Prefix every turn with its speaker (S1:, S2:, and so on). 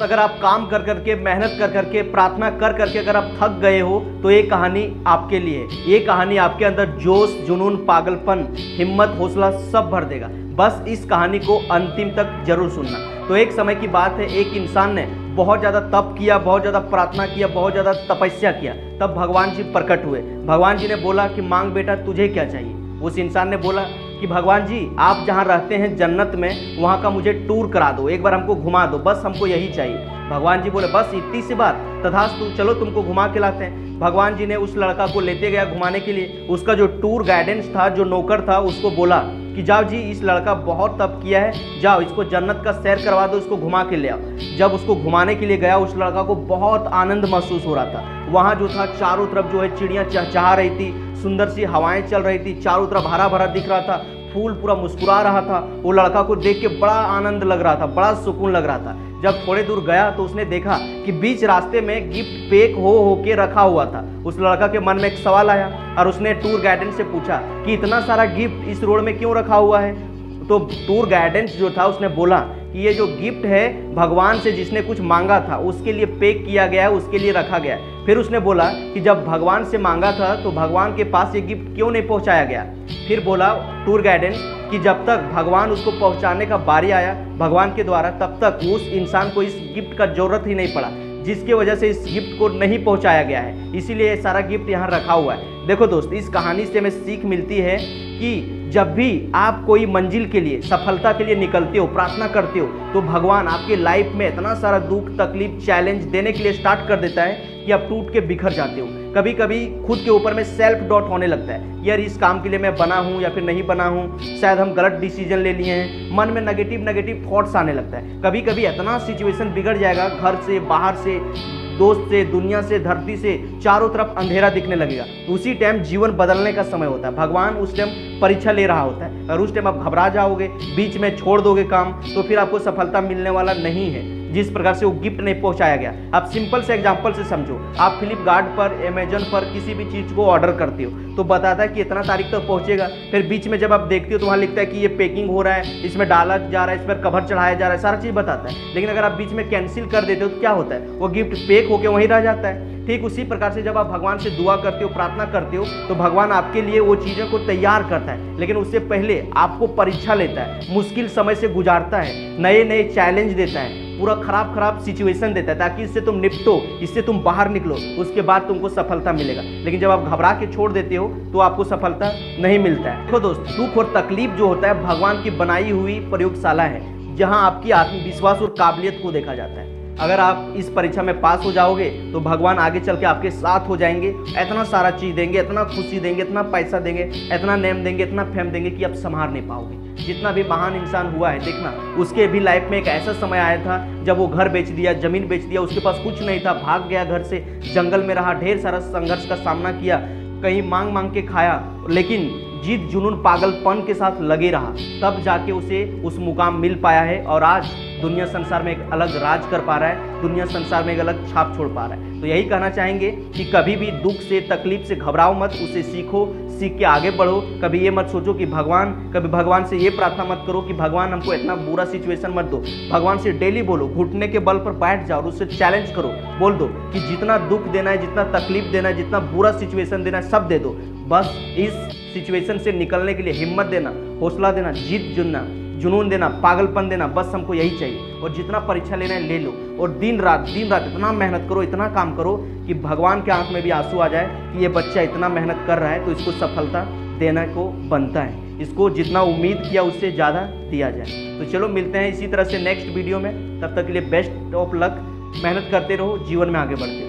S1: अगर आप काम कर करके, मेहनत कर करके, प्रार्थना कर करके अगर आप थक गए हो तो ये कहानी आपके लिए है। ये कहानी आपके अंदर जोश, जुनून, पागलपन, हिम्मत, हौसला सब भर देगा। बस इस कहानी को अंतिम तक जरूर सुनना। तो एक समय की बात है, एक इंसान ने बहुत ज़्यादा तप किया, बहुत ज़्यादा प्रार्थना किया, बहुत ज़्यादा तपस्या किया। तब भगवान जी प्रकट हुए। भगवान जी ने बोला कि मांग बेटा, तुझे क्या चाहिए। उस इंसान ने बोला कि भगवान जी, आप जहाँ रहते हैं जन्नत में, वहाँ का मुझे टूर करा दो, एक बार हमको घुमा दो, बस हमको यही चाहिए। भगवान जी बोले बस इतनी सी बात, तथास्तु, चलो तुमको घुमा के लाते हैं। भगवान जी ने उस लड़का को लेते गया घुमाने के लिए। उसका जो टूर गाइडेंस था, जो नौकर था, उसको बोला कि जाओ जी, इस लड़का बहुत तप किया है, जाओ इसको जन्नत का सैर करवा दो, इसको घुमा के ले आओ। जब उसको घुमाने के लिए गया, उस लड़का को बहुत आनंद महसूस हो रहा था। वहाँ जो था चारों तरफ जो है चिड़ियाँ चहचहा रही थी, सुंदर सी हवाएं चल रही थी, चारों तरफ हरा भरा दिख रहा था, फूल पूरा मुस्कुरा रहा था। वो लड़का को देख के बड़ा आनंद लग रहा था, बड़ा सुकून लग रहा था। जब थोड़े दूर गया तो उसने देखा कि बीच रास्ते में गिफ्ट पैक हो के रखा हुआ था। उस लड़का के मन में एक सवाल आया और उसने टूर गाइडेंस से पूछा कि इतना सारा गिफ्ट इस रोड में क्यों रखा हुआ है। तो टूर गाइडेंस जो था उसने बोला कि ये जो गिफ्ट है, भगवान से जिसने कुछ मांगा था उसके लिए पैक किया गया है, उसके लिए रखा गया है। फिर उसने बोला कि जब भगवान से मांगा था तो भगवान के पास ये गिफ्ट क्यों नहीं पहुंचाया गया। फिर बोला टूर गाइडेंस कि जब तक भगवान उसको पहुंचाने का बारी आया भगवान के द्वारा, तब तक उस इंसान को इस गिफ्ट का जरूरत ही नहीं पड़ा, जिसकी वजह से इस गिफ्ट को नहीं पहुंचाया गया है। इसीलिए ये सारा गिफ्ट यहाँ रखा हुआ है। देखो दोस्त, इस कहानी से हमें सीख मिलती है कि जब भी आप कोई मंजिल के लिए, सफलता के लिए निकलते हो, प्रार्थना करते हो, तो भगवान आपके लाइफ में इतना सारा दुख, तकलीफ, चैलेंज देने के लिए स्टार्ट कर देता है कि आप टूट के बिखर जाते हो। कभी कभी खुद के ऊपर में सेल्फ डाउट होने लगता है, यार इस काम के लिए मैं बना हूँ या फिर नहीं बना हूँ, शायद हम गलत डिसीजन ले लिए हैं। मन में नेगेटिव थॉट्स आने लगता है। कभी कभी इतना सिचुएशन बिगड़ जाएगा, घर से, बाहर से, दोस्त से, दुनिया से, धरती से, चारों तरफ अंधेरा दिखने लगेगा। उसी टाइम जीवन बदलने का समय होता है। भगवान उस टाइम परीक्षा ले रहा होता है और उस टाइम आप घबरा जाओगे, बीच में छोड़ दोगे काम, तो फिर आपको सफलता मिलने वाला नहीं है। जिस प्रकार से वो गिफ्ट नहीं पहुंचाया गया। आप सिंपल से एग्जांपल से समझो, आप फ्लिपकार्ट पर, अमेजन पर किसी भी चीज़ को ऑर्डर करते हो तो बताता है कि इतना तारीख तक पहुंचेगा। फिर बीच में जब आप देखते हो तो वहाँ लिखता है कि ये पैकिंग हो रहा है, इसमें डाला जा रहा है, इस पर कवर चढ़ाया जा रहा है, सारा चीज़ बताता है। लेकिन अगर आप बीच में कैंसिल कर देते हो तो क्या होता है, वो गिफ्ट पैक होकर वहीं रह जाता है। ठीक उसी प्रकार से जब आप भगवान से दुआ करते हो, प्रार्थना करते हो, तो भगवान आपके लिए वो चीज़ों को तैयार करता है। लेकिन उससे पहले आपको परीक्षा लेता है, मुश्किल समय से गुजारता है, नए नए चैलेंज देता है, पूरा खराब सिचुएशन देता है ताकि इससे तुम निपटो, इससे तुम बाहर निकलो, उसके बाद तुमको सफलता मिलेगा। लेकिन जब आप घबरा के छोड़ देते हो तो आपको सफलता नहीं मिलता है। देखो दोस्त, दुख और तकलीफ जो होता है भगवान की बनाई हुई प्रयोगशाला है, जहाँ आपकी आत्मविश्वास और काबिलियत को देखा जाता है। अगर आप इस परीक्षा में पास हो जाओगे तो भगवान आगे चल के आपके साथ हो जाएंगे, इतना सारा चीज़ देंगे, इतना खुशी देंगे, इतना पैसा देंगे, इतना नेम देंगे, इतना फेम देंगे कि आप संभाल नहीं पाओगे। जितना भी महान इंसान हुआ है, देखना उसके भी लाइफ में एक ऐसा समय आया था जब वो घर बेच दिया, जमीन बेच दिया, उसके पास कुछ नहीं था, भाग गया घर से, जंगल में रहा, ढेर सारा संघर्ष का सामना किया, कहीं मांग के खाया, लेकिन जिद, जुनून, पागलपन के साथ लगे रहा, तब जाके उसे उस मुकाम मिल पाया है। और आज दुनिया संसार में एक अलग राज कर पा रहा है, दुनिया संसार में एक अलग छाप छोड़ पा रहा है। तो यही कहना चाहेंगे कि कभी भी दुख से, तकलीफ से घबराओ मत, उसे सीखो, सीख के आगे बढ़ो। कभी ये मत सोचो कि कभी भगवान से ये प्रार्थना मत करो कि भगवान हमको इतना बुरा सिचुएशन मत दो। भगवान से डेली बोलो, घुटने के बल पर बैठ जाओ और उससे चैलेंज करो, बोल दो कि जितना दुख देना है, जितना तकलीफ देना है, जितना बुरा सिचुएशन देना है, सब दे दो। बस इस सिचुएशन से निकलने के लिए हिम्मत देना, हौसला देना, जीत जुनना, जुनून देना, पागलपन देना, बस हमको यही चाहिए। और जितना परीक्षा लेना है ले लो, और दिन रात इतना मेहनत करो, इतना काम करो कि भगवान के आंख में भी आंसू आ जाए कि ये बच्चा इतना मेहनत कर रहा है तो इसको सफलता देना को बनता है, इसको जितना उम्मीद किया उससे ज़्यादा दिया जाए। तो चलो मिलते हैं इसी तरह से नेक्स्ट वीडियो में, तब तक के लिए बेस्ट ऑफ लक, मेहनत करते रहो, जीवन में आगे बढ़ते रहो।